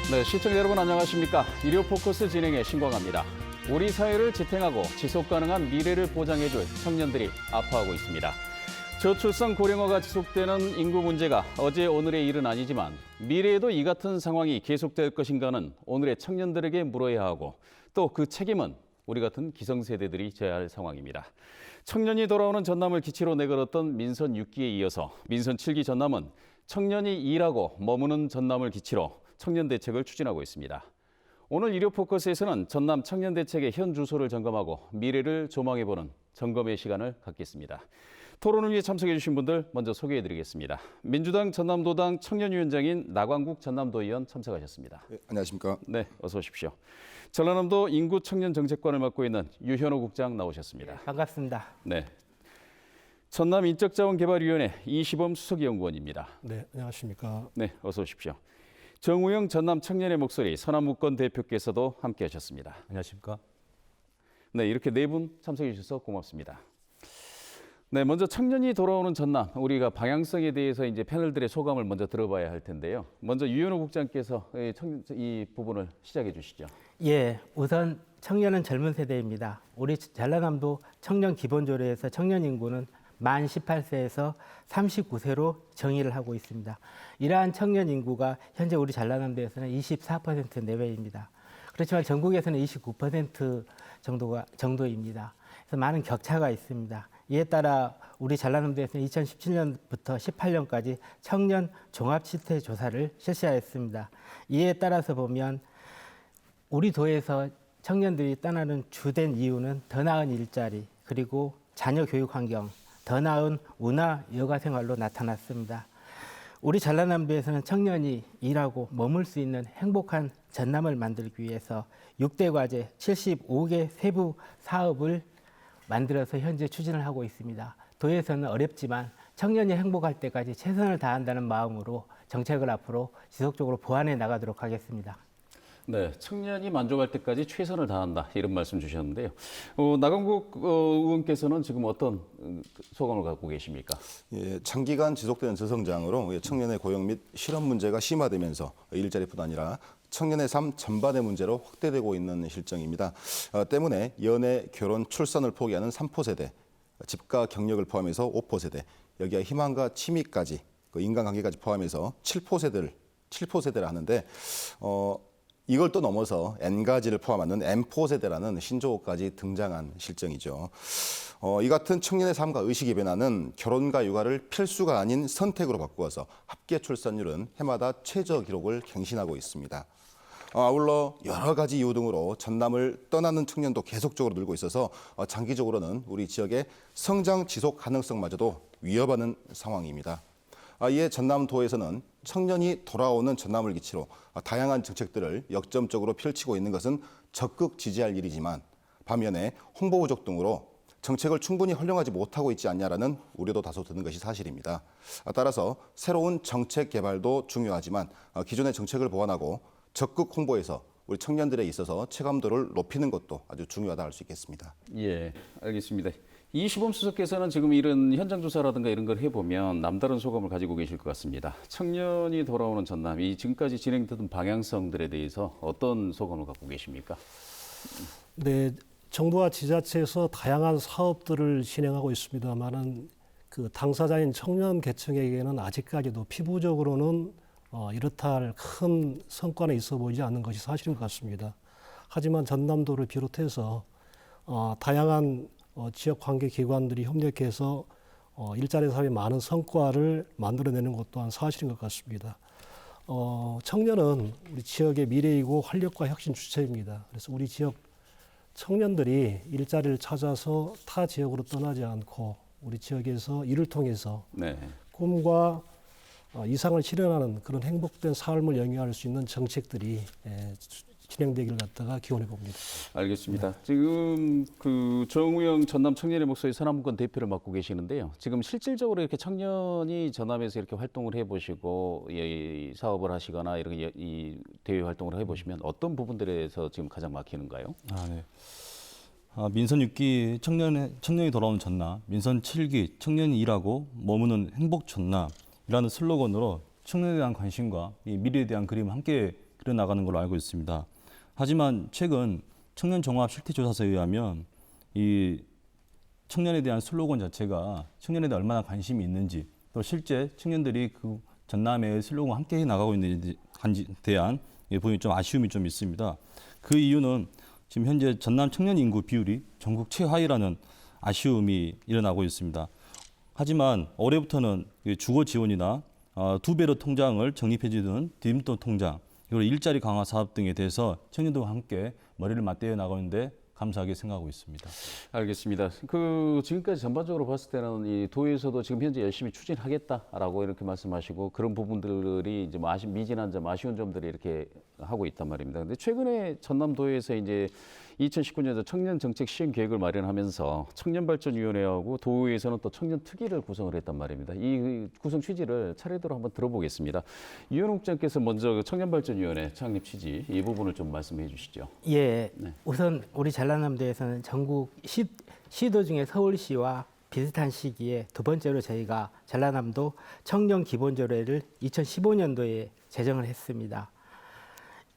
네, 시청자 여러분 안녕하십니까? 일요 포커스 진행의 신광합니다. 우리 사회를 지탱하고 지속 가능한 미래를 보장해줄 청년들이 아파하고 있습니다. 저출산 고령화가 지속되는 인구 문제가 어제 오늘의 일은 아니지만 미래에도 이 같은 상황이 계속될 것인가는 오늘의 청년들에게 물어야 하고 또 그 책임은 우리 같은 기성세대들이 져야 할 상황입니다. 청년이 돌아오는 전남을 기치로 내걸었던 민선 6기에 이어서 민선 7기 전남은 청년이 일하고 머무는 전남을 기치로 청년 대책을 추진하고 있습니다. 오늘 일요 포커스에서는 전남 청년 대책의 현 주소를 점검하고 미래를 조망해보는 점검의 시간을 갖겠습니다. 토론을 위해 참석해 주신 분들 먼저 소개해드리겠습니다. 민주당 전남도당 청년위원장인 나광국 전남도의원 참석하셨습니다. 네, 안녕하십니까? 네, 어서 오십시오. 전라남도 인구 청년 정책관을 맡고 있는 유현호 국장 나오셨습니다. 반갑습니다. 네. 전남 인적자원개발위원회 이시범 수석연구원입니다. 네, 안녕하십니까? 네, 어서 오십시오. 정우영 전남 청년의 목소리 서남무권 대표께서도 함께하셨습니다. 안녕하십니까? 네, 이렇게 네 분 참석해 주셔서 고맙습니다. 네, 먼저 청년이 돌아오는 전남, 우리가 방향성에 대해서 이제 패널들의 소감을 먼저 들어봐야 할 텐데요. 먼저 유현호 국장께서 이 부분을 시작해 주시죠. 예, 우선 청년은 젊은 세대입니다. 우리 전라남도 청년 기본조례에서 청년 인구는 만 18세에서 39세로 정의를 하고 있습니다. 이러한 청년 인구가 현재 우리 전라남도에서는 24% 내외입니다. 그렇지만 전국에서는 29% 정도입니다. 그래서 많은 격차가 있습니다. 이에 따라 우리 전라남도에서는 2017년부터 18년까지 청년 종합시세 조사를 실시하였습니다. 이에 따라서 보면 우리 도에서 청년들이 떠나는 주된 이유는 더 나은 일자리, 그리고 자녀 교육 환경, 더 나은 문화 여가 생활로 나타났습니다. 우리 전라남도에서는 청년이 일하고 머물 수 있는 행복한 전남을 만들기 위해서 6대 과제 75개 세부 사업을 만들어서 현재 추진을 하고 있습니다. 도에서는 어렵지만 청년이 행복할 때까지 최선을 다한다는 마음으로 정책을 앞으로 지속적으로 보완해 나가도록 하겠습니다. 네, 청년이 만족할 때까지 최선을 다한다 이런 말씀 주셨는데요. 나광국 의원께서는 지금 어떤 소감을 갖고 계십니까? 예, 장기간 지속되는 저성장으로 청년의 고용 및 실업 문제가 심화되면서 일자리뿐 아니라 청년의 삶 전반의 문제로 확대되고 있는 실정입니다. 때문에 연애, 결혼, 출산을 포기하는 3포 세대, 집과 경력을 포함해서 5포 세대, 여기에 희망과 취미까지, 인간관계까지 포함해서 7포 세대를 하는데 이걸 또 넘어서 N가지를 포함하는 M4 세대라는 신조어까지 등장한 실정이죠. 이 같은 청년의 삶과 의식의 변화는 결혼과 육아를 필수가 아닌 선택으로 바꾸어서 합계 출산율은 해마다 최저 기록을 갱신하고 있습니다. 아울러 여러 가지 이유 등으로 전남을 떠나는 청년도 계속적으로 늘고 있어서 장기적으로는 우리 지역의 성장 지속 가능성마저도 위협하는 상황입니다. 이에 전남도에서는 청년이 돌아오는 전남을 기치로 다양한 정책들을 역점적으로 펼치고 있는 것은 적극 지지할 일이지만 반면에 홍보 부족 등으로 정책을 충분히 활용하지 못하고 있지 않냐라는 우려도 다소 드는 것이 사실입니다. 따라서 새로운 정책 개발도 중요하지만 기존의 정책을 보완하고 적극 홍보해서 우리 청년들에 있어서 체감도를 높이는 것도 아주 중요하다 할 수 있겠습니다. 예, 알겠습니다. 이시범 수석께서는 지금 이런 현장 조사라든가 이런 걸 해보면 남다른 소감을 가지고 계실 것 같습니다. 청년이 돌아오는 전남, 이 지금까지 진행되던 방향성들에 대해서 어떤 소감을 갖고 계십니까? 네, 정부와 지자체에서 다양한 사업들을 진행하고 있습니다만은 그 당사자인 청년 계층에게는 아직까지도 피부적으로는 이렇다 할 큰 성과는 있어 보이지 않는 것이 사실인 것 같습니다. 하지만 전남도를 비롯해서 다양한 지역 관계 기관들이 협력해서 일자리 사회에 많은 성과를 만들어내는 것 또한 사실인 것 같습니다. 청년은 우리 지역의 미래이고 활력과 혁신 주체입니다. 그래서 우리 지역 청년들이 일자리를 찾아서 타 지역으로 떠나지 않고 우리 지역에서 일을 통해서 네. 꿈과 이상을 실현하는 그런 행복된 삶을 영위할 수 있는 정책들이 진행되기를 갖다가 기원해 봅니다. 알겠습니다. 지금 그 정우영 전남 청년의 목소리 서남무권 대표를 맡고 계시는데요. 지금 실질적으로 이렇게 청년이 전남에서 이렇게 활동을 해보시고 이 사업을 하시거나 이렇게 이 대외 활동을 해보시면 어떤 부분들에서 지금 가장 막히는가요? 네. 민선 6기 청년이 돌아오는 전남, 민선 7기 청년이 일하고 머무는 행복 전남이라는 슬로건으로 청년에 대한 관심과 이 미래에 대한 그림을 함께 그려 나가는 걸로 알고 있습니다. 하지만 최근 청년 종합 실태조사서에 의하면 이 청년에 대한 슬로건 자체가 청년에 대해 얼마나 관심이 있는지 또 실제 청년들이 그 전남의 슬로건과 함께 나가고 있는지에 대한 부분이 좀 아쉬움이 좀 있습니다. 그 이유는 지금 현재 전남 청년 인구 비율이 전국 최하위라는 아쉬움이 일어나고 있습니다. 하지만 올해부터는 주거 지원이나 2배로 통장을 적립해주는 디딤돌 통장, 그리고 일자리 강화 사업 등에 대해서 청년들과 함께 머리를 맞대어 나가는데 감사하게 생각하고 있습니다. 알겠습니다. 지금까지 전반적으로 봤을 때는 이 도에서도 지금 현재 열심히 추진하겠다라고 이렇게 말씀하시고 그런 부분들이 이제 뭐 미진한 점, 아쉬운 점들이 이렇게 하고 있단 말입니다. 근데 최근에 전남도에서 이제 2019년도 청년 정책 시행 계획을 마련하면서 청년발전위원회하고 도의회에서는 또 청년 특위를 구성을 했단 말입니다. 이 구성 취지를 차례대로 한번 들어보겠습니다. 유현욱 장께서 먼저 청년발전위원회 창립 취지 이 부분을 좀 말씀해 주시죠. 예, 우선 우리 전라남도에서는 전국 시도 중에 서울시와 비슷한 시기에 두 번째로 저희가 전라남도 청년 기본조례를 2015년도에 제정을 했습니다.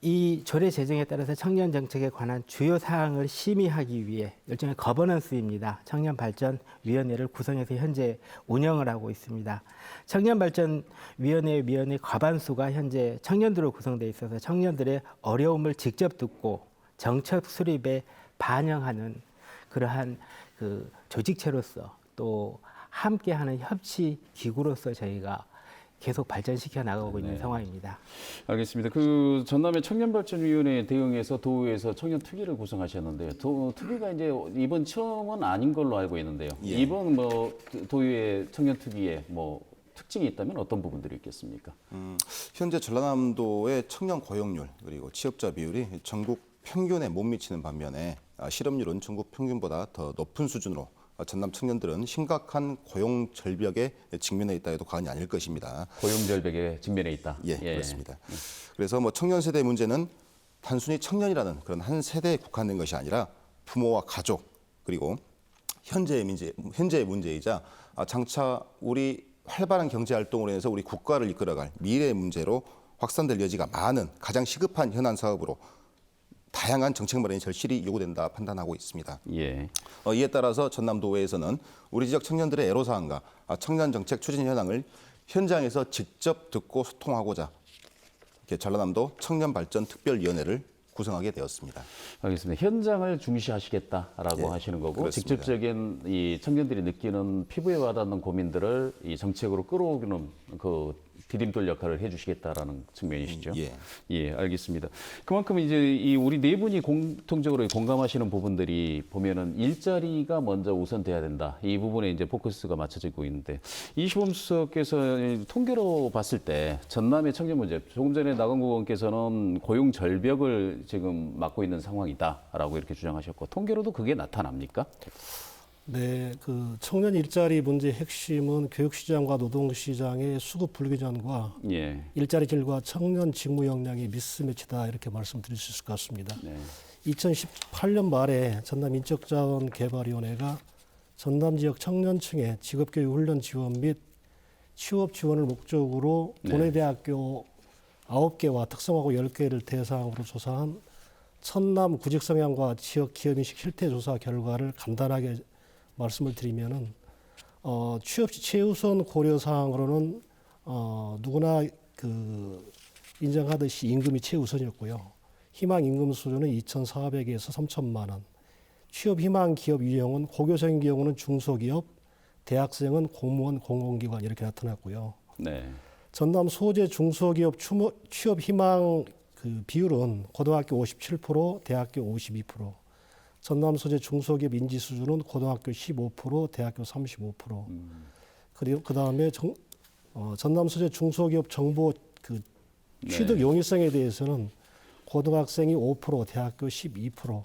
이 조례 제정에 따라서 청년 정책에 관한 주요 사항을 심의하기 위해 일종의 거버넌스입니다. 청년발전위원회를 구성해서 현재 운영을 하고 있습니다. 청년발전위원회 위원회 과반수가 현재 청년들로 구성되어 있어서 청년들의 어려움을 직접 듣고 정책 수립에 반영하는 그러한 그 조직체로서 또 함께하는 협치 기구로서 저희가 계속 발전시켜 나가고 있는 상황입니다. 알겠습니다. 전남의 청년발전위원회에 대응해서 도의회에서 청년 특위를 구성하셨는데요. 특위가 이제 이번 처음은 아닌 걸로 알고 있는데요. 예. 이번 도의회 청년 특위에 특징이 있다면 어떤 부분들이 있겠습니까? 현재 전라남도의 청년 고용률 그리고 취업자 비율이 전국 평균에 못 미치는 반면에 실업률은 전국 평균보다 더 높은 수준으로 전남 청년들은 심각한 고용 절벽에 직면해 있다 해도 과언이 아닐 것입니다. 고용 절벽에 직면해 있다. 예, 그렇습니다. 그래서 청년 세대 문제는 단순히 청년이라는 그런 한 세대에 국한된 것이 아니라 부모와 가족 그리고 현재의 문제이자 장차 우리 활발한 경제 활동으로 인해서 우리 국가를 이끌어갈 미래의 문제로 확산될 여지가 많은 가장 시급한 현안 사업으로 다양한 정책 마련이 절실히 요구된다 판단하고 있습니다. 예. 이에 따라서 전남도의회에서는 우리 지역 청년들의 애로사항과 청년 정책 추진 현황을 현장에서 직접 듣고 소통하고자 이렇게 전라남도 청년발전특별위원회를 구성하게 되었습니다. 알겠습니다. 현장을 중시하시겠다라고 예, 하시는 거고 그렇습니다. 직접적인 이 청년들이 느끼는 피부에 와닿는 고민들을 이 정책으로 끌어오는 디딤돌 역할을 해주시겠다라는 측면이시죠. 예. 알겠습니다. 그만큼 이제 우리 네 분이 공통적으로 공감하시는 부분들이 보면은 일자리가 먼저 우선돼야 된다. 이 부분에 이제 포커스가 맞춰지고 있는데 이시범 수석께서 통계로 봤을 때 전남의 청년 문제, 조금 전에 나건국 의원께서는 고용 절벽을 지금 맞고 있는 상황이다라고 이렇게 주장하셨고 통계로도 그게 나타납니까? 네, 청년 일자리 문제의 핵심은 교육시장과 노동시장의 수급 불균형과 예. 일자리 질과 청년 직무 역량이 미스매치다 이렇게 말씀드릴 수 있을 것 같습니다. 네. 2018년 말에 전남 인적자원개발위원회가 전남 지역 청년층의 직업교육 훈련 지원 및 취업 지원을 목적으로 도내대학교 9개와 특성화고 10개를 대상으로 조사한 천남 구직 성향과 지역 기업인식 실태 조사 결과를 간단하게 말씀을 드리면은 취업시 최우선 고려 사항으로는 누구나 인정하듯이 임금이 최우선이었고요. 희망 임금 수준은 2,400에서 3,000만 원. 취업 희망 기업 유형은 고교생인 경우는 중소기업, 대학생은 공무원 공공기관 이렇게 나타났고요. 네. 전남 소재 중소기업 취업 희망 비율은 고등학교 57%, 대학교 52%. 전남 소재 중소기업 인지 수준은 고등학교 15%, 대학교 35%. 그리고 그 다음에 전남 소재 중소기업 정보 취득 용이성에 대해서는 고등학생이 5%, 대학교 12%.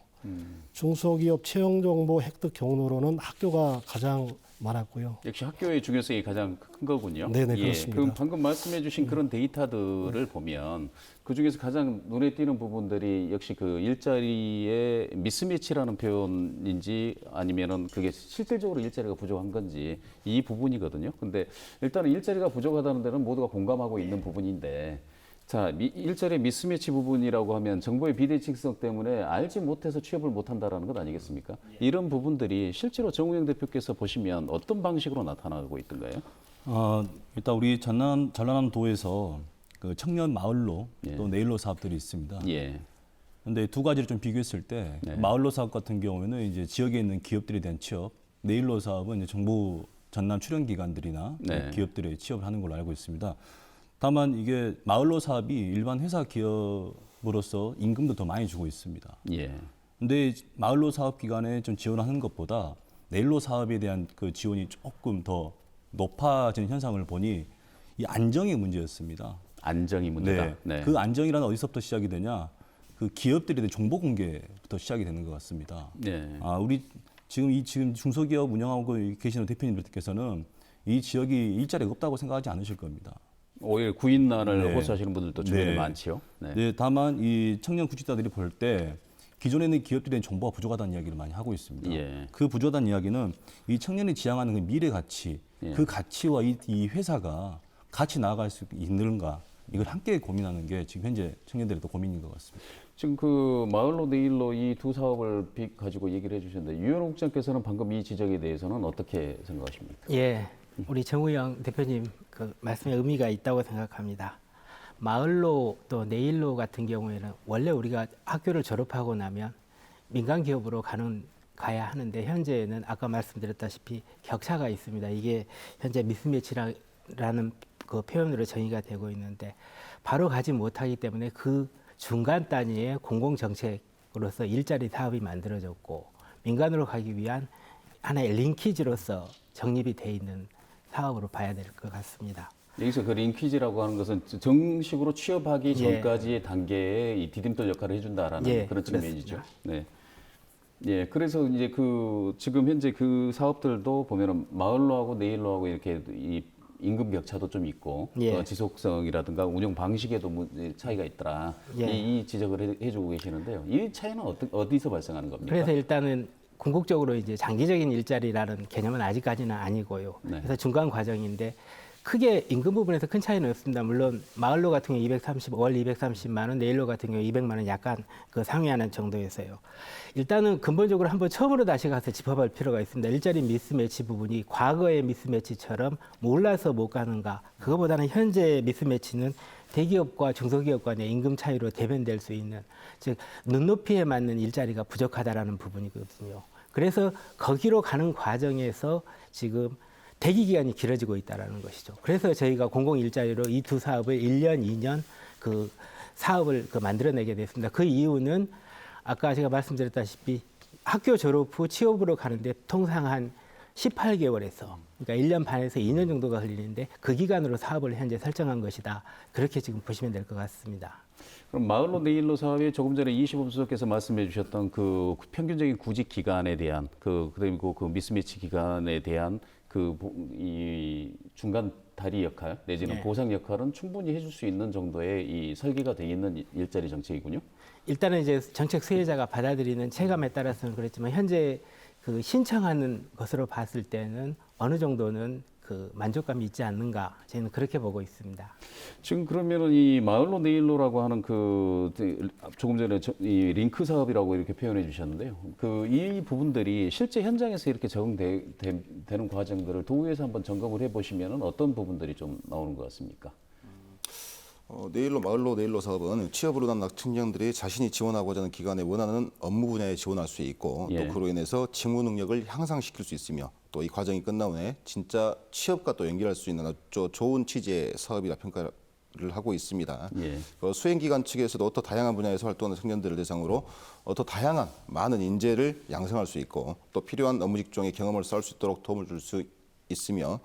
중소기업 채용 정보 획득 경로로는 학교가 가장 많았고요. 역시 학교의 중요성이 가장 큰 거군요. 네네, 그렇습니다. 그럼 방금 말씀해 주신 그런 데이터들을 보면 그중에서 가장 눈에 띄는 부분들이 역시 일자리의 미스매치라는 표현인지 아니면은 그게 실질적으로 일자리가 부족한 건지 이 부분이거든요. 근데 일단은 일자리가 부족하다는 데는 모두가 공감하고 있는 부분인데 자, 일자리 미스매치 부분이라고 하면 정보의 비대칭성 때문에 알지 못해서 취업을 못한다라는 것 아니겠습니까? 이런 부분들이 실제로 정우영 대표께서 보시면 어떤 방식으로 나타나고 있던가요? 일단 우리 전라남도에서 그 청년 마을로 또 네일로 사업들이 있습니다. 예. 근데 두 가지를 좀 비교했을 때 네. 마을로 사업 같은 경우에는 이제 지역에 있는 기업들에 대한 취업, 네일로 사업은 이제 정부 전남 출연 기관들이나 네. 기업들에 취업을 하는 걸로 알고 있습니다. 다만 이게 마을로 사업이 일반 회사 기업으로서 임금도 더 많이 주고 있습니다. 예. 근데 마을로 사업 기관에 좀 지원하는 것보다 네일로 사업에 대한 그 지원이 조금 더 높아지는 현상을 보니 이 안정의 문제였습니다. 안정이 문제다. 네. 그 안정이란 어디서부터 시작이 되냐? 그 기업들에 대한 정보 공개부터 시작이 되는 것 같습니다. 네. 우리 지금 중소기업 운영하고 계시는 대표님들께서는 이 지역이 일자리가 없다고 생각하지 않으실 겁니다. 오히려 구인난을 네. 호소하시는 분들도 주변에 네. 많지요. 네. 네, 다만 이 청년 구직자들이 볼 때 기존에 있는 기업들에 대한 정보가 부족하다는 이야기를 많이 하고 있습니다. 예. 그 부족하다는 이야기는 이 청년이 지향하는 그 미래 가치, 예. 그 가치와 이 회사가 같이 나아갈 수 있는가, 이걸 함께 고민하는 게 지금 현재 청년들의 또 고민인 것 같습니다. 지금 그 마을로 네일로 이 두 사업을 가지고 얘기를 해주셨는데 유현옥 국장께서는 방금 이 지적에 대해서는 어떻게 생각하십니까? 예, 우리 정우영 대표님 그 말씀에 의미가 있다고 생각합니다. 마을로 또 네일로 같은 경우에는 원래 우리가 학교를 졸업하고 나면 민간 기업으로 가야 하는데 현재는 아까 말씀드렸다시피 격차가 있습니다. 이게 현재 미스매치라는 그 표현으로 정의가 되고 있는데 바로 가지 못하기 때문에 그 중간 단위의 공공정책으로서 일자리 사업이 만들어졌고 민간으로 가기 위한 하나의 링키지로서 정립이 돼 있는 사업으로 봐야 될 것 같습니다. 여기서 그 링퀴즈라고 하는 것은 정식으로 취업하기 예. 전까지의 단계에 이 디딤돌 역할을 해준다라는 예, 그런 그렇습니다. 측면이죠. 네. 예, 그래서 이제 그 지금 현재 그 사업들도 보면은 마을로 하고 네일로 하고 이렇게 이 임금 격차도 좀 있고 예. 지속성이라든가 운영 방식에도 차이가 있더라. 예. 이 지적을 해주고 계시는데요. 이 차이는 어디서 발생하는 겁니까? 그래서 일단은 궁극적으로 이제 장기적인 일자리라는 개념은 아직까지는 아니고요. 네. 그래서 중간 과정인데 크게 임금 부분에서 큰 차이는 없습니다. 물론 마을로 같은 경우 월 230만 원, 네일로 같은 경우 200만 원 약간 그 상회하는 정도에서요. 일단은 근본적으로 한번 처음으로 다시 가서 짚어볼 필요가 있습니다. 일자리 미스매치 부분이 과거의 미스매치처럼 몰라서 못 가는가. 그거보다는 현재 미스매치는 대기업과 중소기업 간의 임금 차이로 대변될 수 있는, 즉 눈높이에 맞는 일자리가 부족하다라는 부분이거든요. 그래서 거기로 가는 과정에서 지금 대기 기간이 길어지고 있다는 것이죠. 그래서 저희가 공공 일자리로 이 두 사업을 1년, 2년 그 사업을 만들어내게 됐습니다. 그 이유는 아까 제가 말씀드렸다시피 학교 졸업 후 취업으로 가는데 통상 한 18개월에서 그러니까 1년 반에서 2년 정도가 걸리는데 그 기간으로 사업을 현재 설정한 것이다. 그렇게 지금 보시면 될 것 같습니다. 그럼 마을로 네일로 사업이 조금 전에 이시범 수석께서 말씀해 주셨던 그 평균적인 구직 기간에 대한 그리고 그 미스매치 기간에 대한 이 중간 다리 역할 내지는 네. 보상 역할은 충분히 해줄 수 있는 정도의 이 설계가 되어 있는 일자리 정책이군요. 일단은 이제 정책 수혜자가 받아들이는 체감에 따라서는 그렇지만 현재 그 신청하는 것으로 봤을 때는 어느 정도는 그 만족감이 있지 않는가 저희는 그렇게 보고 있습니다. 지금 그러면은 이 마을로 네일로라고 하는 조금 전에 이 링크 사업이라고 이렇게 표현해 주셨는데요. 이 부분들이 실제 현장에서 이렇게 적용되는 과정들을 도의에서 한번 점검을 해보시면은 어떤 부분들이 좀 나오는 것 같습니까? 네일로 마을로 네일로 사업은 취업으로 난 청년들이 자신이 지원하고자 하는 기관에 원하는 업무 분야에 지원할 수 있고 예. 또 그로 인해서 직무 능력을 향상시킬 수 있으며 또 이 과정이 끝난 후에 진짜 취업과 또 연결할 수 있는 아주 좋은 취지의 사업이라 평가를 하고 있습니다. 예. 수행기관 측에서도 더 다양한 분야에서 활동하는 청년들을 대상으로 더 다양한 많은 인재를 양성할 수 있고 또 필요한 업무 직종의 경험을 쌓을 수 있도록 도움을 줄 수 있으며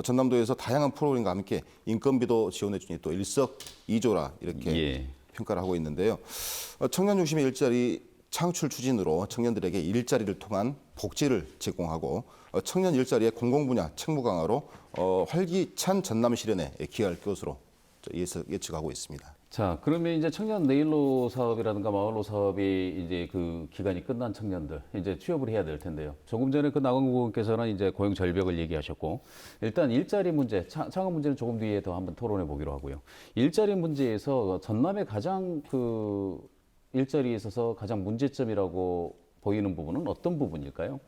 전남도에서 다양한 프로그램과 함께 인건비도 지원해 주니 또 일석이조라 이렇게 예. 평가를 하고 있는데요. 청년 중심의 일자리 창출 추진으로 청년들에게 일자리를 통한 복지를 제공하고 청년 일자리의 공공분야 책무 강화로 활기찬 전남 실현에 기여할 것으로 예측하고 있습니다. 자, 그러면 이제 청년 네일로 사업이라든가 마을로 사업이 이제 그 기간이 끝난 청년들 이제 취업을 해야 될 텐데요. 조금 전에 그 나광구 의원께서는 이제 고용 절벽을 얘기하셨고, 일단 일자리 문제, 창업 문제는 조금 뒤에 더 한번 토론해 보기로 하고요. 일자리 문제에서 전남의 가장 그 일자리에 있어서 가장 문제점이라고 보이는 부분은 어떤 부분일까요?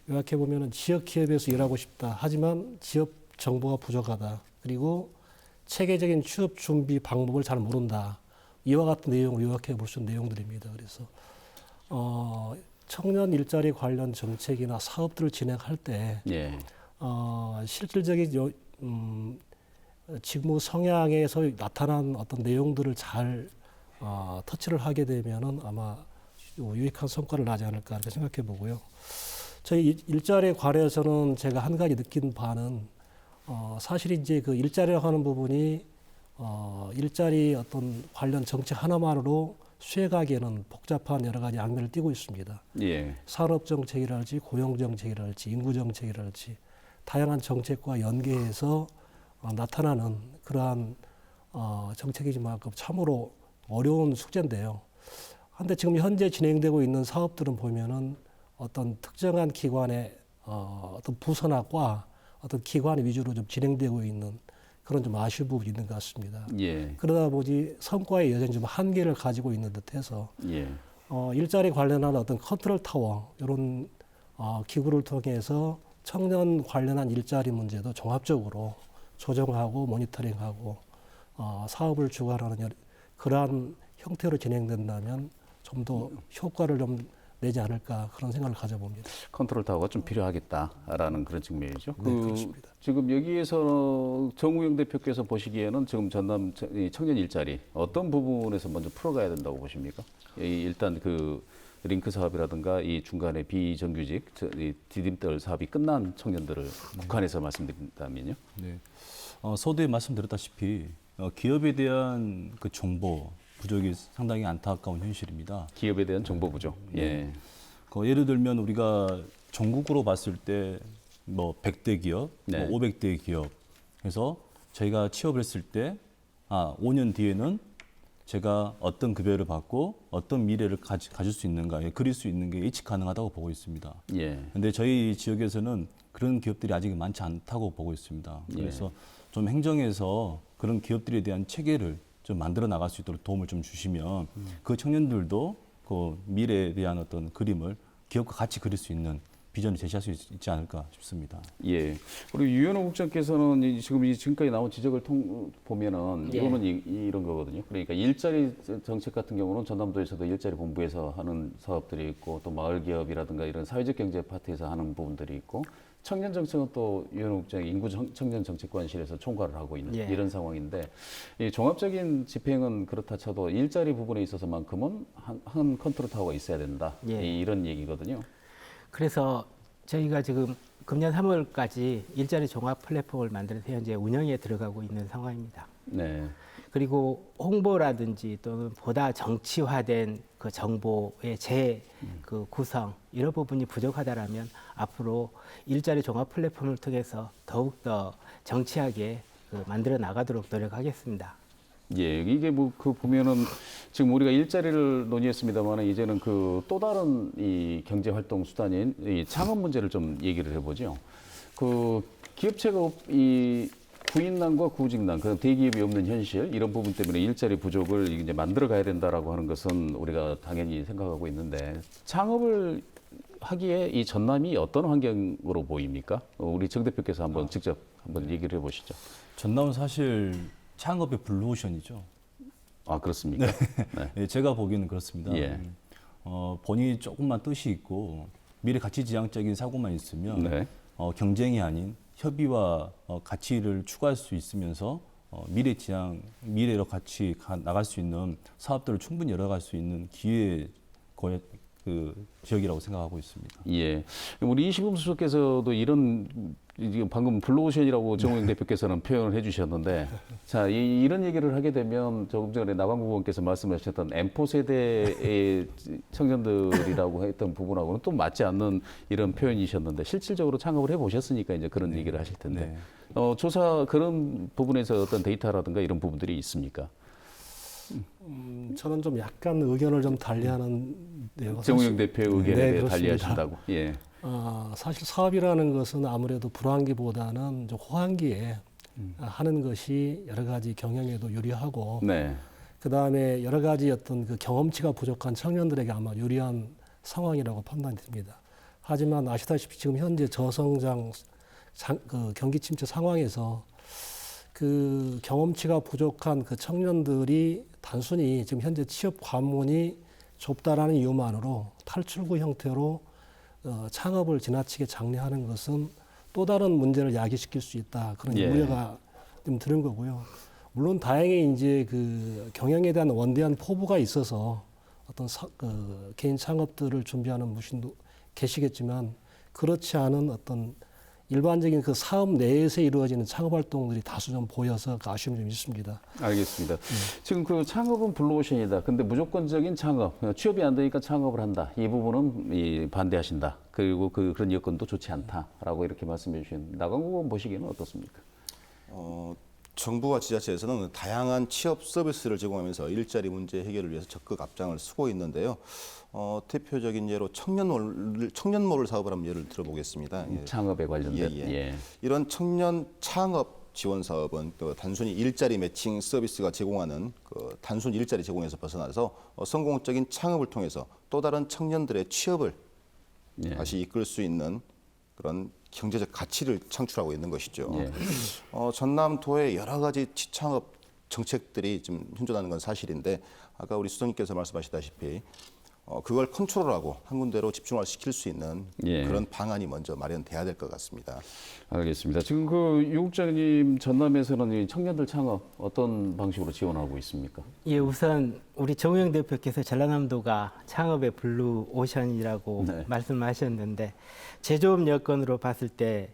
요약해 보면은 지역 기업에서 일하고 싶다. 하지만 지역 정보가 부족하다. 그리고 체계적인 취업 준비 방법을 잘 모른다. 이와 같은 내용을 요약해 볼 수 있는 내용들입니다. 그래서 청년 일자리 관련 정책이나 사업들을 진행할 때 예. 실질적인 직무 성향에서 나타난 어떤 내용들을 잘 터치를 하게 되면은 아마 유익한 성과를 나지 않을까 이렇게 생각해 보고요. 저희 일자리에 관해서는 제가 한 가지 느낀 바는 사실 이제 그 일자리라고 하는 부분이 일자리 어떤 관련 정책 하나만으로 수행하기에는 복잡한 여러 가지 양면을 띠고 있습니다. 예. 산업 정책이랄지 고용 정책이랄지 인구 정책이랄지 다양한 정책과 연계해서 나타나는 그러한 정책이지만 참으로 어려운 숙제인데요. 그런데 지금 현재 진행되고 있는 사업들은 보면은 어떤 특정한 기관의 어떤 부서나 과 어떤 기관 위주로 좀 진행되고 있는 그런 좀 아쉬운 부분이 있는 것 같습니다. 예. 그러다 보니 성과의 여전히 좀 한계를 가지고 있는 듯해서 예. 일자리 관련한 어떤 컨트롤 타워 이런 기구를 통해서 청년 관련한 일자리 문제도 종합적으로 조정하고 모니터링하고 사업을 주관하는 그러한 형태로 진행된다면 좀 더 효과를 좀 내지 않을까 그런 생각을 가져봅니다. 컨트롤 타워가 좀 필요하겠다라는 그런 측면이죠. 네, 그렇습니다. 지금 여기에서 정우영 대표께서 보시기에는 지금 전남 청년 일자리 어떤 부분에서 먼저 풀어가야 된다고 보십니까? 일단 그 링크 사업이라든가 이 중간에 비정규직 디딤돌 사업이 끝난 청년들을 국한해서 말씀드린다면요. 네. 서두에 말씀드렸다시피 기업에 대한 그 정보 부족이 상당히 안타까운 현실입니다. 기업에 대한 정보 부족. 예. 예를 들면 우리가 전국으로 봤을 때 뭐 100대 기업, 네. 뭐 500대 기업 해서 저희가 취업을 했을 때 5년 뒤에는 제가 어떤 급여를 받고 어떤 미래를 가질 수 있는가, 그릴 수 있는 게 예측 가능하다고 보고 있습니다. 예. 근데 저희 지역에서는 그런 기업들이 아직 많지 않다고 보고 있습니다. 그래서 좀 행정에서 그런 기업들에 대한 체계를 좀 만들어 나갈 수 있도록 도움을 좀 주시면 그 청년들도 그 미래에 대한 어떤 그림을 기업과 같이 그릴 수 있는 비전을 제시할 수 있지 않을까 싶습니다. 예. 그리고 유현호 국장께서는 지금까지 나온 지적을 보면은 예. 이거는 이런 거거든요. 그러니까 일자리 정책 같은 경우는 전남도에서도 일자리 본부에서 하는 사업들이 있고 또 마을 기업이라든가 이런 사회적 경제 파트에서 하는 부분들이 있고 청년 정책은 또 유현호 국장이 인구 청년 정책관실에서 총괄을 하고 있는 예. 이런 상황인데 이 종합적인 집행은 그렇다 쳐도 일자리 부분에 있어서만큼은 한 컨트롤 타워가 있어야 된다. 예. 이런 얘기거든요. 그래서 저희가 지금 금년 3월까지 일자리 종합 플랫폼을 만들어서 현재 운영에 들어가고 있는 상황입니다. 네. 그리고 홍보라든지 또는 보다 정치화된 그 정보의 그 구성 이런 부분이 부족하다라면 앞으로 일자리 종합 플랫폼을 통해서 더욱더 정치하게 만들어 나가도록 노력하겠습니다. 예, 이게 뭐 그 보면은 지금 우리가 일자리를 논의했습니다만 이제는 그 또 다른 이 경제 활동 수단인 이 창업 문제를 좀 얘기를 해보죠. 그 기업체가 이 구인난과 구직난, 그 대기업이 없는 현실 이런 부분 때문에 일자리 부족을 이제 만들어 가야 된다라고 하는 것은 우리가 당연히 생각하고 있는데 창업을 하기에 이 전남이 어떤 환경으로 보입니까? 우리 정 대표께서 한번 직접 한번 얘기를 해보시죠. 전남은 사실 창업의 블루오션이죠. 아, 그렇습니까? 네. 예, 제가 보기에는 그렇습니다. 예. 본인이 조금만 뜻이 있고 미래 가치지향적인 사고만 있으면 네. 경쟁이 아닌 협의와 가치를 추구할 수 있으면서 미래로 같이 나갈 수 있는 사업들을 충분히 열어갈 수 있는 기회 그 지역이라고 생각하고 있습니다. 예. 우리 이시범 수석께서도 이런 지금 방금 블루오션이라고 정우영 대표께서는 표현을 해주셨는데, 자 이런 얘기를 하게 되면 조금 전에 나광구 의원께서 말씀하셨던 M4 세대의 청년들이라고 했던 부분하고는 또 맞지 않는 이런 표현이셨는데 실질적으로 창업을 해보셨으니까 이제 그런 얘기를 하실 텐데 조사 그런 부분에서 어떤 데이터라든가 이런 부분들이 있습니까? 저는 좀 약간 의견을 좀 달리하는데요. 정우영 대표의 의견에 대해 그렇습니다. 달리하신다고. 예. 사실 사업이라는 것은 아무래도 불황기보다는 좀 호황기에 하는 것이 여러 가지 경영에도 유리하고 네. 그 다음에 여러 가지 어떤 그 경험치가 부족한 청년들에게 아마 유리한 상황이라고 판단됩니다. 하지만 아시다시피 지금 현재 저성장 그 경기 침체 상황에서 그 경험치가 부족한 그 청년들이 단순히 지금 현재 취업 관문이 좁다라는 이유만으로 탈출구 형태로 창업을 지나치게 장려하는 것은 또 다른 문제를 야기시킬 수 있다. 그런 예. 우려가 좀 드는 거고요. 물론 다행히 이제 그 경영에 대한 원대한 포부가 있어서 어떤 개인 창업들을 준비하는 분도 계시겠지만 그렇지 않은 어떤 일반적인 그 사업 내에서 이루어지는 창업 활동들이 다수 좀 보여서 그 아쉬움이 좀 있습니다. 알겠습니다. 지금 그 창업은 블루오션이다. 근데 무조건적인 창업, 취업이 안 되니까 창업을 한다. 이 부분은 반대하신다. 그리고 그런 여건도 좋지 않다라고 이렇게 말씀해 주셨는데 나광국 의원 보시기에는 어떻습니까? 정부와 지자체에서는 다양한 취업 서비스를 제공하면서 일자리 문제 해결을 위해서 적극 앞장을 서고 있는데요. 대표적인 예로 청년몰 사업을 한번 예를 들어보겠습니다. 예. 창업에 관련된. 예. 이런 청년 창업 지원 사업은 또 단순히 일자리 매칭 서비스가 제공하는 그 단순 일자리 제공에서 벗어나서 성공적인 창업을 통해서 또 다른 청년들의 취업을 예. 다시 이끌 수 있는 그런 경제적 가치를 창출하고 있는 것이죠. 예. 전남도의 여러 가지 취창업 정책들이 좀 현존하는 건 사실인데 아까 우리 수석님께서 말씀하시다시피 그걸 컨트롤하고 한 군데로 집중을 시킬 수 있는 예. 그런 방안이 먼저 마련돼야 될 것 같습니다. 알겠습니다. 지금 그 유 국장님 전남에서는 이 청년들 창업 어떤 방식으로 지원하고 있습니까? 예, 우선 우리 정우영 대표께서 전라남도가 창업의 블루 오션이라고 네. 말씀하셨는데 제조업 여건으로 봤을 때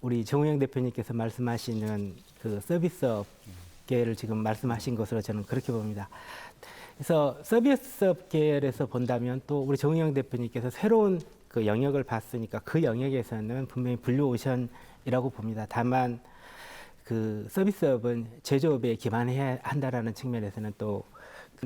우리 정우영 대표님께서 말씀하시는 그 서비스업계를 지금 말씀하신 것으로 저는 그렇게 봅니다. 그래서 서비스업 계열에서 본다면 또 우리 정우영 대표님께서 새로운 그 영역을 봤으니까 그 영역에서는 분명히 블루 오션이라고 봅니다. 다만 그 서비스업은 제조업에 기반해야 한다라는 측면에서는 또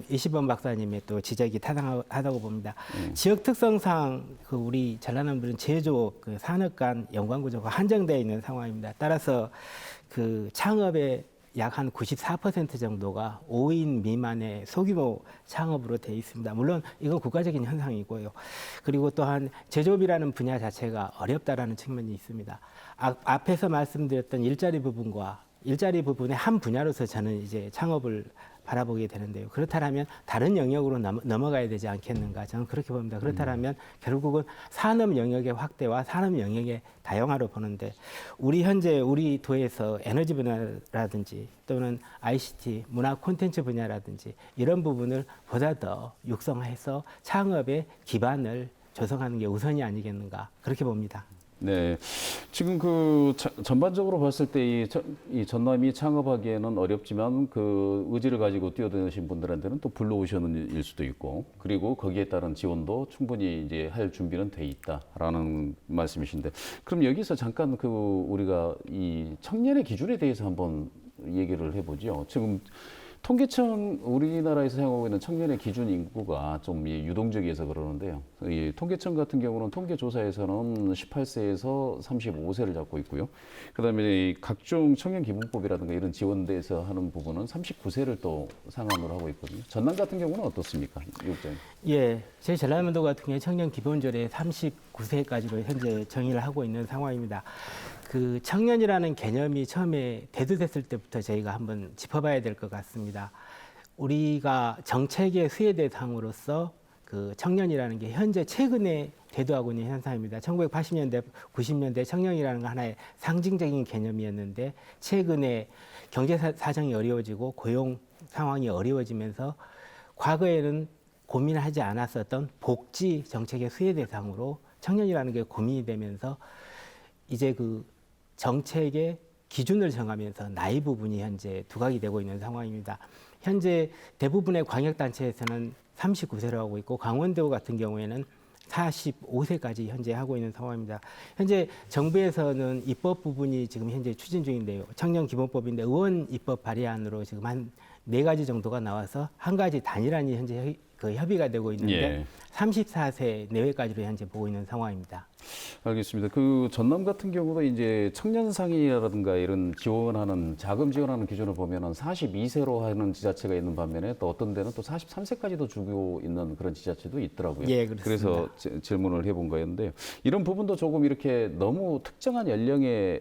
이시범 박사님의 또 지적이 타당하다고 봅니다. 지역 특성상 그 우리 전라남도는 제조업 그 산업 간 연관 구조가 한정되어 있는 상황입니다. 따라서 그 창업에 약 한 94% 정도가 5인 미만의 소규모 창업으로 되어 있습니다. 물론 이건 국가적인 현상이고요. 그리고 또한 제조업이라는 분야 자체가 어렵다라는 측면이 있습니다. 앞에서 말씀드렸던 일자리 부분과 일자리 부분의 한 분야로서 저는 이제 창업을 바라보게 되는데요. 그렇다면 다른 영역으로 넘어가야 되지 않겠는가? 저는 그렇게 봅니다. 그렇다면 결국은 산업 영역의 확대와 산업 영역의 다양화로 보는데 현재 우리 도에서 에너지 분야라든지 또는 ICT, 문화 콘텐츠 분야라든지 이런 부분을 보다 더 육성해서 창업의 기반을 조성하는 게 우선이 아니겠는가? 그렇게 봅니다. 네, 지금 그 전반적으로 봤을 때 이 전남이 창업하기에는 어렵지만 그 의지를 가지고 뛰어드신 분들한테는 또 블루오션일 수도 있고 그리고 거기에 따른 지원도 충분히 이제 할 준비는 돼 있다라는 말씀이신데 그럼 여기서 잠깐 그 우리가 이 청년의 기준에 대해서 한번 얘기를 해보죠. 지금 통계청 우리나라에서 사용하고 있는 청년의 기준 인구가 좀 유동적이어서 그러는데요. 이 통계청 같은 경우는 통계조사에서는 18세에서 35세를 잡고 있고요. 그다음에 각종 청년 기본법이라든가 이런 지원대에서 하는 부분은 39세를 또 상한으로 하고 있거든요. 전남 같은 경우는 어떻습니까, 유 국장님? 예, 저희 전라남도 같은 경우에 청년 기본조례 39세까지로 현재 정의를 하고 있는 상황입니다. 그 청년이라는 개념이 처음에 대두됐을 때부터 저희가 한번 짚어봐야 될 것 같습니다. 우리가 정책의 수혜 대상으로서 그 청년이라는 게 현재 최근에 대두하고 있는 현상입니다. 1980년대, 90년대 청년이라는 건 하나의 상징적인 개념이었는데 최근에 경제 사정이 어려워지고 고용 상황이 어려워지면서 과거에는 고민하지 않았었던 복지 정책의 수혜 대상으로 청년이라는 게 고민이 되면서 이제 그 정책의 기준을 정하면서 나이 부분이 현재 두각이 되고 있는 상황입니다. 현재 대부분의 광역단체에서는 39세로 하고 있고 강원도 같은 경우에는 45세까지 현재 하고 있는 상황입니다. 현재 정부에서는 입법 부분이 지금 현재 추진 중인데요. 청년기본법인데 의원 입법 발의안으로 지금 한 4가지 정도가 나와서 한 가지 단일안이 현재 협의가 되고 있는데 예. 34세 내외까지로 현재 보고 있는 상황입니다. 알겠습니다. 그 전남 같은 경우도 이제 청년상이라든가 이런 지원하는 자금 지원하는 기준을 보면은 42세로 하는 지자체가 있는 반면에 또 어떤 데는 또 43세까지도 주고 있는 그런 지자체도 있더라고요. 예, 그렇습니다. 그래서 질문을 해본 거였는데요. 이런 부분도 조금 이렇게 너무 특정한 연령에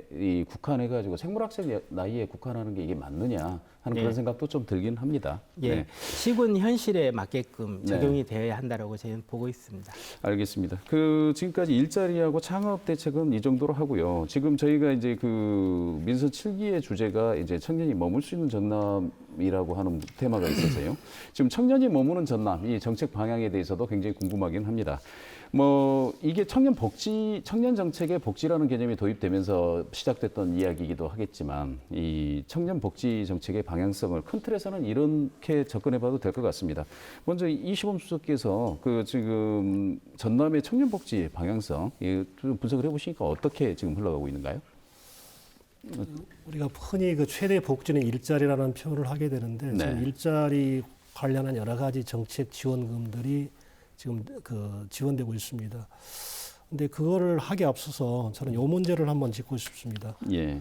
국한해 가지고 생물학생 나이에 국한하는 게 이게 맞느냐 하는 그런 예. 생각도 좀 들긴 합니다. 예, 네. 시군 현실에 맞게끔 네. 적용이 되어야 한다라고 저희는 보고 있습니다. 알겠습니다. 그 지금까지 일자리하고 창업 대책은 이 정도로 하고요. 지금 저희가 이제 그 민선 7기의 주제가 이제 청년이 머물 수 있는 전남이라고 하는 테마가 있어서요. 지금 청년이 머무는 전남 이 정책 방향에 대해서도 굉장히 궁금하긴 합니다. 뭐 이게 청년 정책의 복지라는 개념이 도입되면서 시작됐던 이야기이기도 하겠지만 이 청년 복지 정책의 방향성을 큰 틀에서는 이렇게 접근해봐도 될 것 같습니다. 먼저 이시범 수석께서 그 지금 전남의 청년 복지 방향성 좀 분석을 해보시니까 어떻게 지금 흘러가고 있는가요? 우리가 흔히 그 최대 복지는 일자리라는 표현을 하게 되는데 네. 지금 일자리 관련한 여러 가지 정책 지원금들이 지금 그 지원되고 있습니다. 근데 그거를 하기 앞서서 저는 이 문제를 한번 짚고 싶습니다. 예.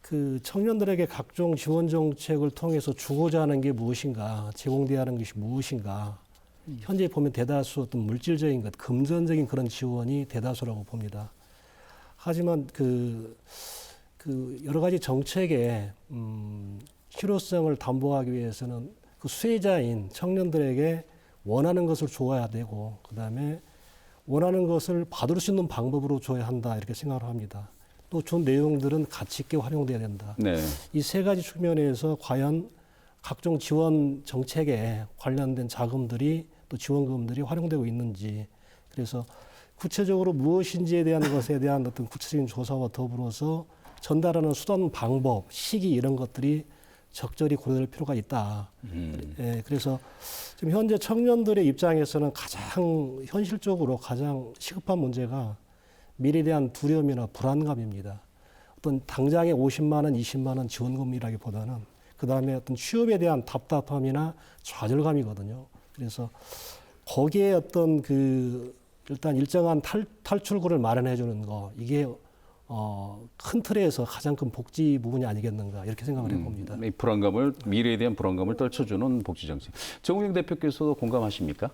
그 청년들에게 각종 지원 정책을 통해서 주고자 하는 게 무엇인가, 제공돼야 하는 것이 무엇인가. 현재 보면 대다수 어떤 물질적인 것, 금전적인 그런 지원이 대다수라고 봅니다. 하지만 그 여러 가지 정책의 실효성을 담보하기 위해서는 그 수혜자인 청년들에게 원하는 것을 줘야 되고, 그 다음에 원하는 것을 받을 수 있는 방법으로 줘야 한다, 이렇게 생각을 합니다. 또 준 내용들은 가치 있게 활용돼야 된다. 네. 이 세 가지 측면에서 과연 각종 지원 정책에 관련된 자금들이 또 지원금들이 활용되고 있는지, 그래서 구체적으로 무엇인지에 대한 것에 대한 어떤 구체적인 조사와 더불어서 전달하는 수단, 방법, 시기 이런 것들이 적절히 고려될 필요가 있다. 예, 그래서 지금 현재 청년들의 입장에서는 가장 현실적으로 가장 시급한 문제가 미래에 대한 두려움이나 불안감입니다. 어떤 당장의 50만 원, 20만 원 지원금이라기보다는 그 다음에 어떤 취업에 대한 답답함이나 좌절감이거든요. 그래서 거기에 어떤 그 일단 일정한 탈출구를 마련해 주는 거, 이게 큰 틀에서 가장 큰 복지 부분이 아니겠는가, 이렇게 생각을 해봅니다. 이 미래에 대한 불안감을 떨쳐주는 복지 정책. 정우영 대표께서도 공감하십니까?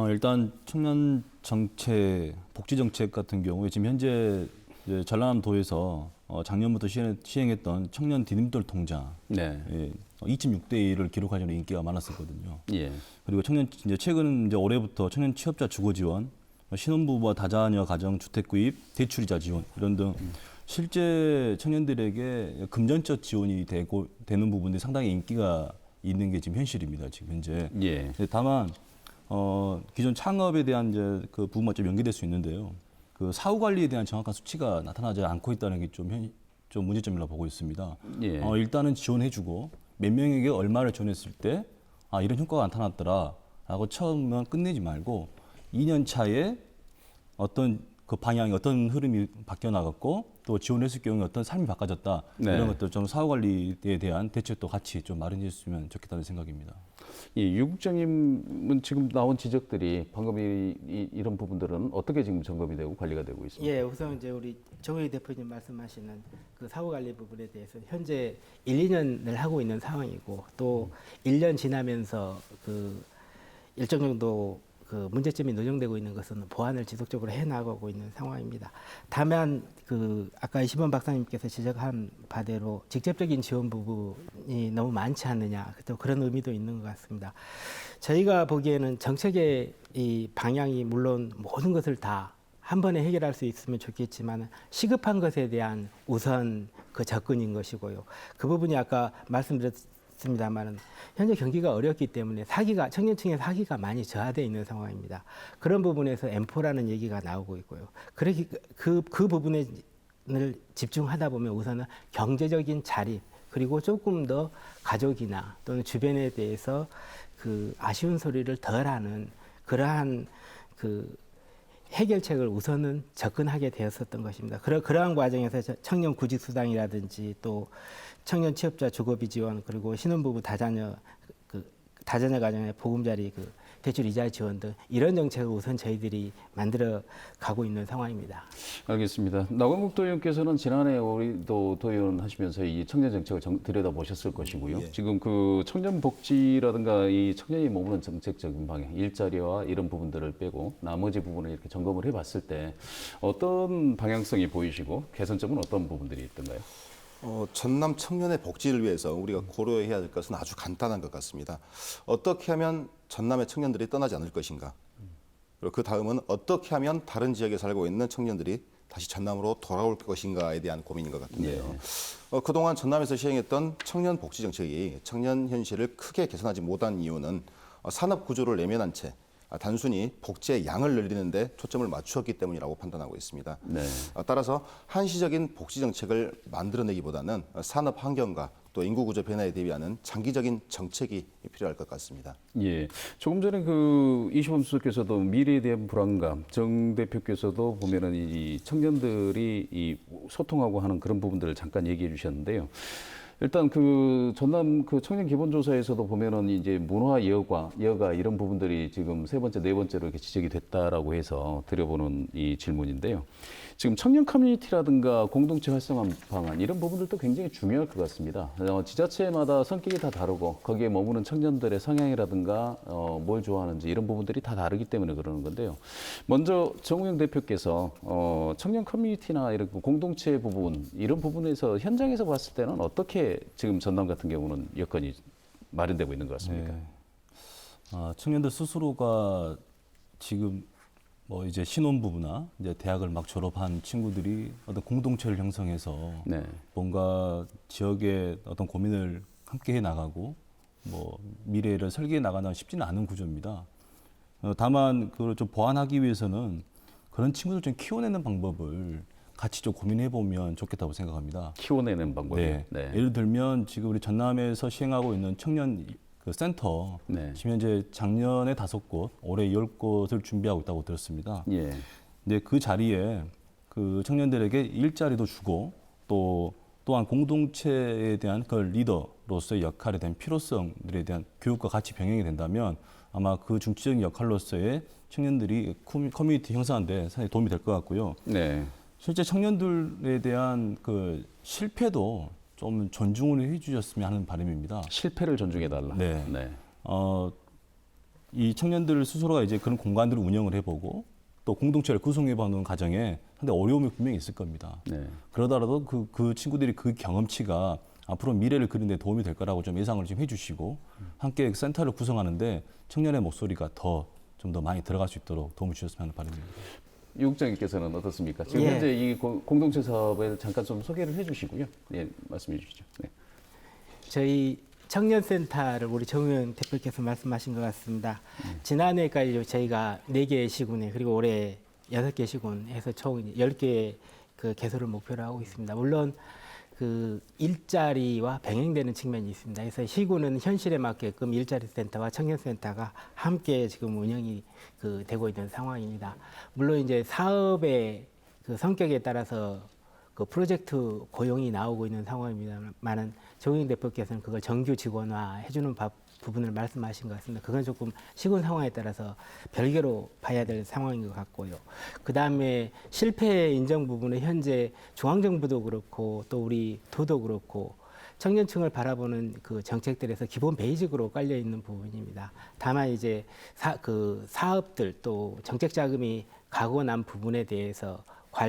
일단 청년 정책, 복지 정책 같은 경우에 지금 현재 이제 전라남도에서 작년부터 시행했던 청년 디딤돌 통장, 네. 2.6대 1을 기록하는 인기가 많았었거든요. 예. 그리고 최근 올해부터 청년 취업자 주거 지원, 신혼부부와 다자녀 가정 주택 구입, 대출이자 지원 이런 등 실제 청년들에게 금전적 지원이 되는 부분들이 상당히 인기가 있는 게 지금 현실입니다. 지금 현재. 예. 다만 기존 창업에 대한 이제 그 부분과 좀 연계될 수 있는데요. 그 사후 관리에 대한 정확한 수치가 나타나지 않고 있다는 게 좀 문제점이라고 보고 있습니다. 예. 일단은 지원해주고 몇 명에게 얼마를 지원했을 때 이런 효과가 나타났더라라고 처음은 끝내지 말고 2년 차에 어떤 그 방향이 어떤 흐름이 바뀌어 나갔고 또 지원했을 경우에 어떤 삶이 바꿔졌다 네. 이런 것들 좀 사후 관리에 대한 대책도 같이 좀 마련해주시면 좋겠다는 생각입니다. 예, 유국장님은 지금 나온 지적들이 방금 이런 부분들은 어떻게 지금 점검이 되고 관리가 되고 있습니까? 예, 우선 이제 우리 정우희 대표님 말씀하시는 그 사후 관리 부분에 대해서 현재 1, 2년을 하고 있는 상황이고 또 1년 지나면서 그 일정 정도 그 문제점이 노정되고 있는 것은 보완을 지속적으로 해 나가고 있는 상황입니다. 다만 그 아까 이시범 박사님께서 지적한 바대로 직접적인 지원 부분이 너무 많지 않느냐, 또 그런 의미도 있는 것 같습니다. 저희가 보기에는 정책의 이 방향이 물론 모든 것을 다 한 번에 해결할 수 있으면 좋겠지만 시급한 것에 대한 우선 그 접근인 것이고요. 그 부분이 아까 말씀드렸습니다만은 현재 경기가 어렵기 때문에 청년층의 사기가 많이 저하되어 있는 상황입니다. 그런 부분에서 M4라는 얘기가 나오고 있고요. 그 부분을 집중하다 보면 우선은 경제적인 자립, 그리고 조금 더 가족이나 또는 주변에 대해서 그 아쉬운 소리를 덜하는 그러한 그 해결책을 우선은 접근하게 되었었던 것입니다. 그러한 과정에서 청년 구직 수당이라든지 또 청년 취업자 주거비 지원 그리고 신혼부부 다자녀 가정의 보금자리 대출 이자 지원 등 이런 정책을 우선 저희들이 만들어 가고 있는 상황입니다. 알겠습니다. 나광국 도의원께서는 지난해 우리도 도의원 하시면서 이 청년 정책을 들여다보셨을 것이고요. 예. 지금 그 청년 복지라든가 이 청년이 머무는 정책적인 방향, 일자리와 이런 부분들을 빼고 나머지 부분을 이렇게 점검을 해봤을 때 어떤 방향성이 보이시고 개선점은 어떤 부분들이 있던가요? 전남 청년의 복지를 위해서 우리가 고려해야 될 것은 아주 간단한 것 같습니다. 어떻게 하면 전남의 청년들이 떠나지 않을 것인가? 그리고 그 다음은 어떻게 하면 다른 지역에 살고 있는 청년들이 다시 전남으로 돌아올 것인가에 대한 고민인 것 같은데요. 그동안 전남에서 시행했던 청년 복지 정책이 청년 현실을 크게 개선하지 못한 이유는 산업 구조를 내면한 채 단순히 복지의 양을 늘리는데 초점을 맞추었기 때문이라고 판단하고 있습니다. 네. 따라서 한시적인 복지 정책을 만들어내기보다는 산업 환경과 또 인구 구조 변화에 대비하는 장기적인 정책이 필요할 것 같습니다. 예. 조금 전에 그 이시범 수석께서도 미래에 대한 불안감, 정 대표께서도 보면은 이 청년들이 이 소통하고 하는 그런 부분들을 잠깐 얘기해 주셨는데요. 일단 그 전남 그 청년 기본조사에서도 보면은 이제 문화 여가 이런 부분들이 지금 세 번째, 네 번째로 이렇게 지적이 됐다라고 해서 드려보는 이 질문인데요. 지금 청년 커뮤니티라든가 공동체 활성화 방안 이런 부분들도 굉장히 중요할 것 같습니다. 지자체마다 성격이 다 다르고 거기에 머무는 청년들의 성향이라든가 뭘 좋아하는지 이런 부분들이 다 다르기 때문에 그러는 건데요. 먼저 정우영 대표께서 청년 커뮤니티나 이런 공동체 부분 이런 부분에서 현장에서 봤을 때는 어떻게 지금 전남 같은 경우는 여건이 마련되고 있는 것 같습니까? 네. 청년들 스스로가 지금 뭐 이제 신혼부부나 이제 대학을 막 졸업한 친구들이 어떤 공동체를 형성해서 네. 뭔가 지역의 어떤 고민을 함께 해 나가고 뭐 미래를 설계해 나가는 쉽지는 않은 구조입니다. 다만 그걸 좀 보완하기 위해서는 그런 친구들 좀 키워내는 방법을 같이 좀 고민해 보면 좋겠다고 생각합니다. 키워내는 방법이요. 네. 네. 예를 들면 지금 우리 전남에서 시행하고 있는 청년 그 센터 네. 지금 현재 작년에 5곳, 올해 10곳을 준비하고 있다고 들었습니다. 예. 근데 그 자리에 그 청년들에게 일자리도 주고 또한 공동체에 대한 그 리더로서의 역할에 대한 필요성들에 대한 교육과 같이 병행이 된다면 아마 그 중추적인 역할로서의 청년들이 커뮤니티 형성하는 데 상당히 도움이 될 것 같고요. 네. 실제 청년들에 대한 그 실패도 좀 존중을 해주셨으면 하는 바람입니다. 실패를 존중해달라. 네. 네. 이 청년들 스스로가 이제 그런 공간들을 운영을 해보고 또 공동체를 구성해보는 과정에 상당히 어려움이 분명히 있을 겁니다. 네. 그러더라도 그 친구들이 그 경험치가 앞으로 미래를 그리는 데 도움이 될 거라고 좀 예상을 좀 해주시고 함께 센터를 구성하는데 청년의 목소리가 좀 더 많이 들어갈 수 있도록 도움을 주셨으면 하는 바람입니다. 유 국장님께서는 어떻습니까? 지금 예. 현재 이 공동체 사업을 잠깐 좀 소개를 해주시고요. 예, 말씀해 주시죠. 네. 저희 청년센터를 우리 정우영 대표께서 말씀하신 것 같습니다. 지난해까지 저희가 4개의 시군에 그리고 올해 6개 시군에서 총 10개의 그 개소를 목표로 하고 있습니다. 물론 그 일자리와 병행되는 측면이 있습니다. 그래서 시군은 현실에 맞게끔 일자리 센터와 청년센터가 함께 지금 운영이 되고 있는 상황입니다. 물론 이제 사업의 그 성격에 따라서 그 프로젝트 고용이 나오고 있는 상황입니다만은 정우영 대표께서는 그걸 정규 직원화 해주는 부분을 말씀하신 것 같습니다. 그건 조금 시군 상황에 따라서 별개로 봐야 될 상황인 것 같고요. 그 다음에 실패 인정 부분은 현재 중앙정부도 그렇고 또 우리 도도 그렇고 청년층을 바라보는 그 정책들에서 기본 베이직으로 깔려 있는 부분입니다. 다만 이제 사업들 또 정책 자금이 가고 난 부분에 대해서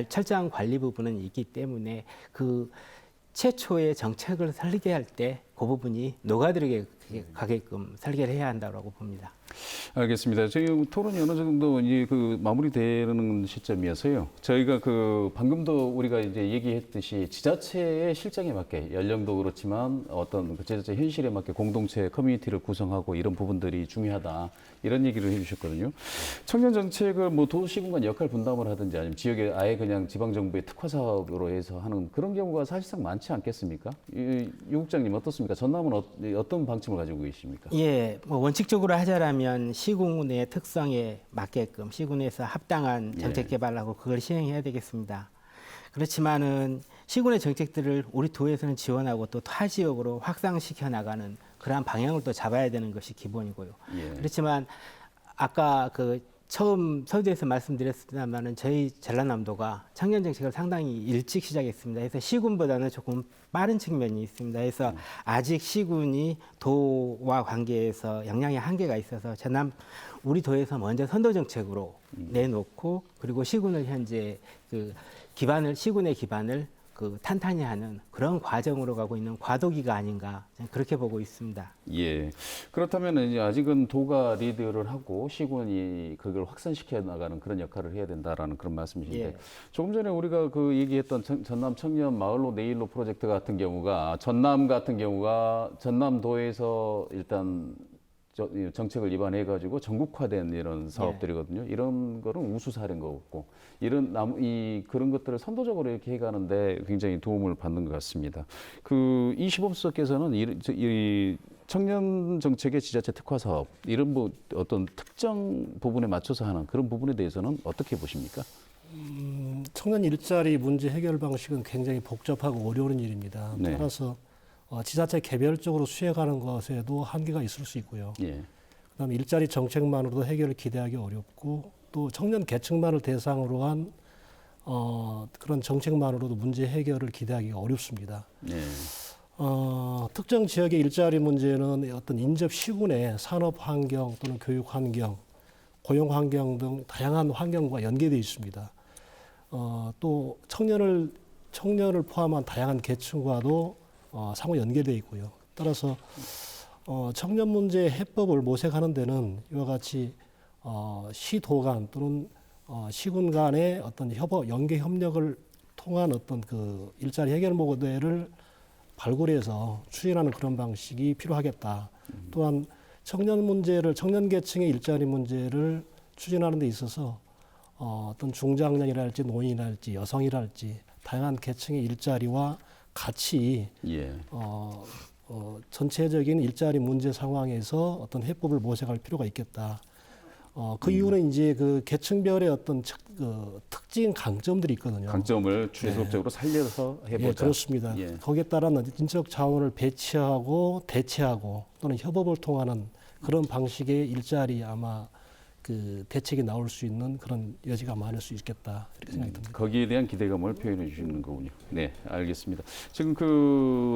철저한 관리 부분은 있기 때문에 그 최초의 정책을 설계할 때 그 부분이 녹아들게 가게끔 설계를 해야 한다고 봅니다. 알겠습니다. 저희 토론이 어느 정도 이제 그 마무리되는 시점이어서요. 저희가 그 방금도 우리가 이제 얘기했듯이 지자체의 실정에 맞게 연령도 그렇지만 어떤 그 지자체 현실에 맞게 공동체 커뮤니티를 구성하고 이런 부분들이 중요하다. 이런 얘기를 해주셨거든요. 청년 정책을 뭐 도시군간 역할 분담을 하든지 아니면 지역에 아예 그냥 지방 정부의 특화 사업으로 해서 하는 그런 경우가 사실상 많지 않겠습니까? 유 국장님 어떻습니까? 전남은 어떤 방침을 가지고 계십니까? 예, 뭐 원칙적으로 하자라면 그러면 시군의 특성에 맞게끔 시군에서 합당한 정책 개발하고 그걸 시행해야 되겠습니다. 그렇지만은 시군의 정책들을 우리 도에서는 지원하고 또 타 지역으로 확산시켜 나가는 그러한 방향을 또 잡아야 되는 것이 기본이고요. 그렇지만 아까 그 처음 서두에서 말씀드렸습니다만은 저희 전라남도가 청년 정책을 상당히 일찍 시작했습니다. 그래서 시군보다는 조금 빠른 측면이 있습니다. 그래서 아직 시군이 도와 관계에서 역량의 한계가 있어서 우리 도에서 먼저 선도 정책으로 내놓고 그리고 시군을 현재 그 시군의 기반을 그 탄탄히 하는 그런 과정으로 가고 있는 과도기가 아닌가 저는 그렇게 보고 있습니다. 예. 그렇다면 이제 아직은 도가 리드를 하고 시군이 그걸 확산시켜 나가는 그런 역할을 해야 된다라는 그런 말씀이신데 예. 조금 전에 우리가 그 얘기했던 전남 청년 마을로 내일로 프로젝트 같은 경우가 전남 같은 경우가 전남도에서 일단 정책을 입안해가지고 전국화된 이런 사업들이거든요. 이런 거는 우수 사례인 것 같고 그런 것들을 선도적으로 이렇게 해가는데 굉장히 도움을 받는 것 같습니다. 이 시범수석께서는 이 청년 정책의 지자체 특화 사업 이런 뭐 어떤 특정 부분에 맞춰서 하는 그런 부분에 대해서는 어떻게 보십니까? 청년 일자리 문제 해결 방식은 굉장히 복잡하고 어려운 일입니다. 네. 따라서 지자체 개별적으로 수행하는 것에도 한계가 있을 수 있고요. 예. 그다음에 일자리 정책만으로도 해결을 기대하기 어렵고 또 청년 계층만을 대상으로 한 그런 정책만으로도 문제 해결을 기대하기가 어렵습니다. 예. 특정 지역의 일자리 문제는 어떤 인접 시군의 산업 환경 또는 교육 환경, 고용 환경 등 다양한 환경과 연계되어 있습니다. 또 청년을 포함한 다양한 계층과도 상호 연계되어 있고요. 따라서 청년 문제 해법을 모색하는 데는 이와 같이 시도 간 또는 시군 간의 어떤 연계 협력을 통한 어떤 그 일자리 해결 모델을 발굴해서 추진하는 그런 방식이 필요하겠다. 또한 청년 계층의 일자리 문제를 추진하는 데 있어서 어떤 중장년이랄지 노인이랄지 여성이랄지 다양한 계층의 일자리와 같이 전체적인 일자리 문제 상황에서 어떤 해법을 모색할 필요가 있겠다. 그 이유는 이제 그 계층별의 어떤 특징 강점들이 있거든요. 강점을 지속적으로 살려서 해보자. 예, 그렇습니다. 거기에 따른 인적 자원을 배치하고 대체하고 또는 협업을 통하는 그런 방식의 일자리 아마 그 대책이 나올 수 있는 그런 여지가 많을 수 있겠다 이렇게 생각이 듭니다. 거기에 대한 기대감을 표현해 주시는 거군요. 네, 알겠습니다. 지금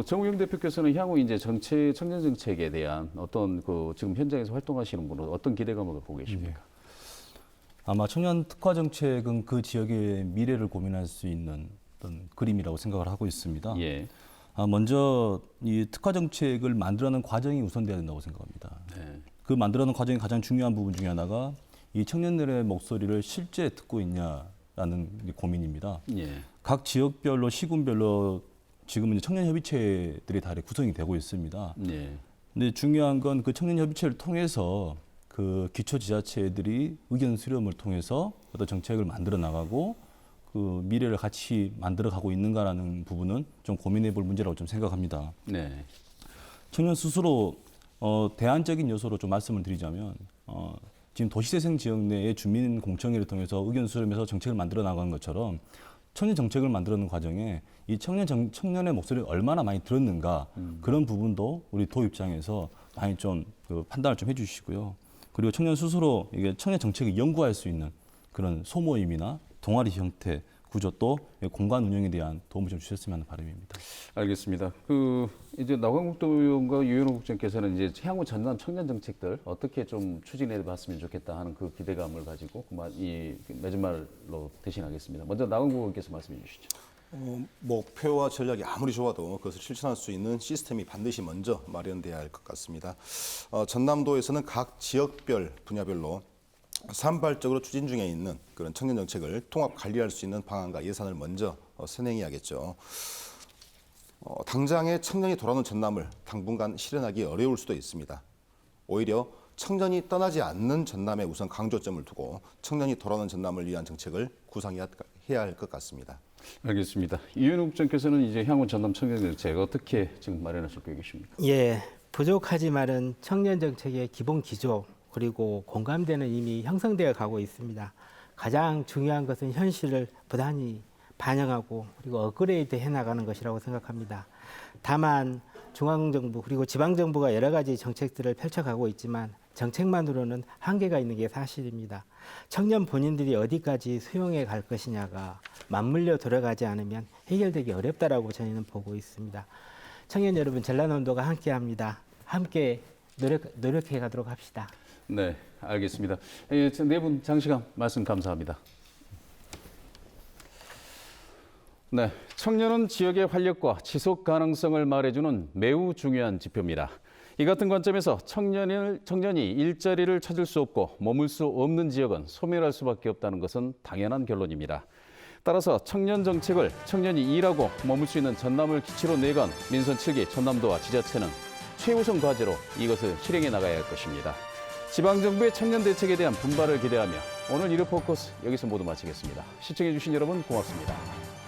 정우영 대표께서는 향후 이제 청년 정책에 대한 어떤 지금 현장에서 활동하시는 분은 어떤 기대감을 갖고 계십니까? 아마 청년 특화 정책은 그 지역의 미래를 고민할 수 있는 어떤 그림이라고 생각을 하고 있습니다. 예. 먼저 이 특화 정책을 만들어내는 과정이 우선돼야 된다고 생각합니다. 네. 그 만들어내는 과정이 가장 중요한 부분 중에 하나가 이 청년들의 목소리를 실제 듣고 있냐라는 고민입니다. 예. 각 지역별로 시군별로 지금 이제 청년협의체들이 다 구성이 되고 있습니다. 예. 근데 중요한 건 그 청년협의체를 통해서 그 기초지자체들이 의견 수렴을 통해서 어떤 정책을 만들어 나가고 그 미래를 같이 만들어 가고 있는가라는 부분은 좀 고민해 볼 문제라고 좀 생각합니다. 네. 청년 스스로 대안적인 요소로 좀 말씀을 드리자면 지금 도시재생 지역 내의 주민 공청회를 통해서 의견 수렴해서 정책을 만들어 나가는 것처럼 청년 정책을 만들어내는 과정에 이 청년의 목소리를 얼마나 많이 들었는가 그런 부분도 우리 도 입장에서 많이 좀 그 판단을 좀 해주시고요. 그리고 청년 스스로 이게 청년 정책을 연구할 수 있는 그런 소모임이나 동아리 형태 구조 또 공간 운영에 대한 도움을 좀 주셨으면 하는 바람입니다. 알겠습니다. 이제 나광국 의원과 유현호 국장께서는 이제 향후 전남 청년 정책들 어떻게 좀 추진해 봤으면 좋겠다 하는 그 기대감을 가지고 이 맺은 말로 대신하겠습니다. 먼저 나광국 의원께서 말씀해 주시죠. 목표와 전략이 아무리 좋아도 그것을 실천할 수 있는 시스템이 반드시 먼저 마련돼야 할 것 같습니다. 전남도에서는 각 지역별 분야별로 산발적으로 추진 중에 있는 그런 청년 정책을 통합 관리할 수 있는 방안과 예산을 먼저 선행해야겠죠. 당장의 청년이 돌아오는 전남을 당분간 실현하기 어려울 수도 있습니다. 오히려 청년이 떠나지 않는 전남에 우선 강조점을 두고 청년이 돌아오는 전남을 위한 정책을 구상해야 할 것 같습니다. 알겠습니다. 이현우 국장께서는 이제 향후 전남 청년 정책 어떻게 지금 마련하실 계획이십니까? 예, 부족하지만은 청년 정책의 기본 기조 그리고 공감대는 이미 형성되어 가고 있습니다. 가장 중요한 것은 현실을 부단히 반영하고 그리고 업그레이드 해나가는 것이라고 생각합니다. 다만 중앙정부 그리고 지방정부가 여러 가지 정책들을 펼쳐가고 있지만 정책만으로는 한계가 있는 게 사실입니다. 청년 본인들이 어디까지 수용해 갈 것이냐가 맞물려 돌아가지 않으면 해결되기 어렵다라고 저희는 보고 있습니다. 청년 여러분, 전라남도가 함께합니다. 함께 노력해 가도록 합시다. 네, 알겠습니다. 네 분 장시간 말씀 감사합니다. 네, 청년은 지역의 활력과 지속 가능성을 말해주는 매우 중요한 지표입니다. 이 같은 관점에서 청년이 일자리를 찾을 수 없고 머물 수 없는 지역은 소멸할 수밖에 없다는 것은 당연한 결론입니다. 따라서 청년 정책을 청년이 일하고 머물 수 있는 전남을 기치로 내건 민선 7기 전남도와 지자체는 최우선 과제로 이것을 실행해 나가야 할 것입니다. 지방정부의 청년 대책에 대한 분발을 기대하며 오늘 일요 포커스 여기서 모두 마치겠습니다. 시청해 주신 여러분 고맙습니다.